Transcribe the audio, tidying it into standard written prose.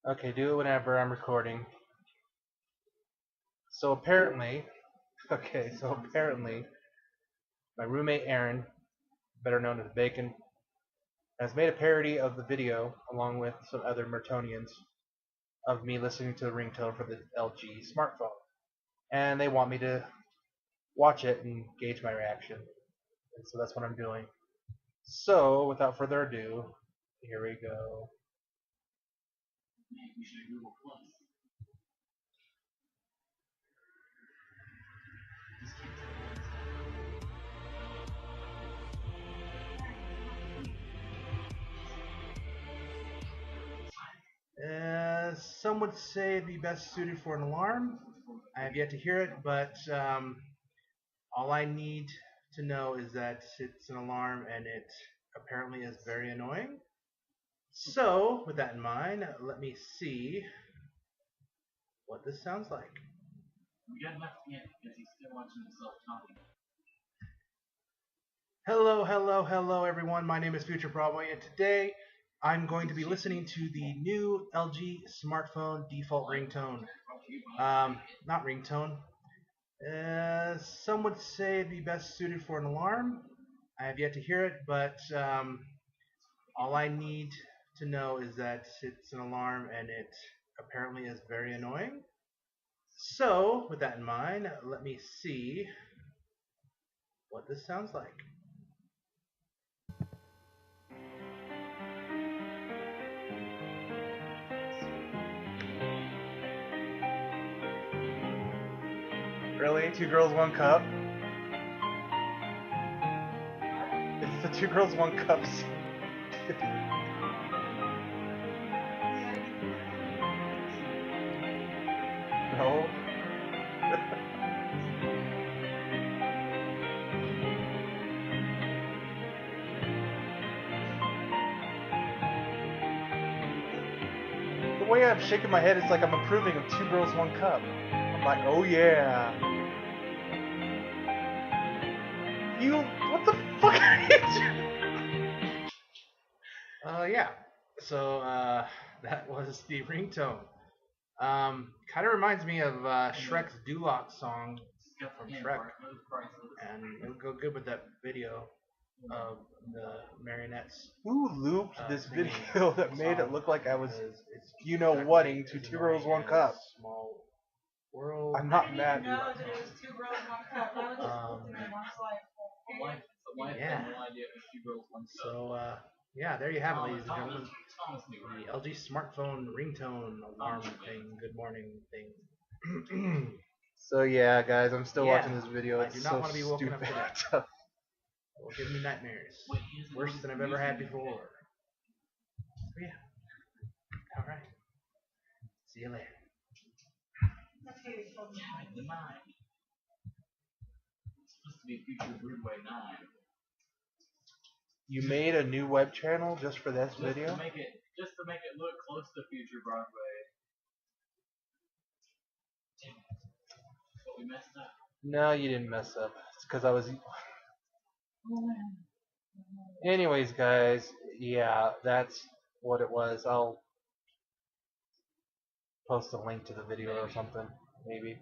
Okay, do it whenever I'm recording. So apparently, my roommate Aaron, better known as Bacon, has made a parody of the video along with some other Mertonians of me listening to the ringtone for the LG smartphone. And they want me to watch it and gauge my reaction. And so that's what I'm doing. So, without further ado, here we go. Some would say it'd be best suited for an alarm. I have yet to hear it, but all I need to know is that it's an alarm and it apparently is very annoying. So, with that in mind, let me see what this sounds like. We got left in because he's still watching himself talking. Hello, everyone. My name is Future Broadway, and today I'm going to be listening to the new LG Smartphone Default Ringtone. Not ringtone. Some would say it'd be best suited for an alarm. I have yet to hear it, but all I need to know is that it's an alarm and it apparently is very annoying. So, with that in mind, let me see what this sounds like. Really? Two girls, one cup? It's the two girls, one cup. No. The way I'm shaking my head, it's like I'm approving of two girls, one cup. I'm like, oh yeah. What the fuck are you doing? Yeah. So, that was the ringtone. Kind of reminds me of Shrek's Duloc song from Shrek, and it would go good with that video of the marionettes. Who looped this video that made it look like I was, whatting to two girls, one cup? Small world. I'm not mad. No, that it was two girls, one cup. I was just listening to one slide. Yeah. So, yeah, there you have it, ladies and gentlemen. The LG smartphone ringtone alarm thing, good morning thing. So yeah, guys, I'm still watching this video. It's I do not want to be woken up to that. It will give me nightmares. Worse than I've ever had before. So yeah. Alright. See you later. It's supposed to be Future Broadway 9. You made a new web channel just for this video? Just to make it look close to Future Broadway. But we messed up. No, you didn't mess up. It's because I was. Anyways, guys, yeah, that's what it was. I'll post a link to the video or something, maybe.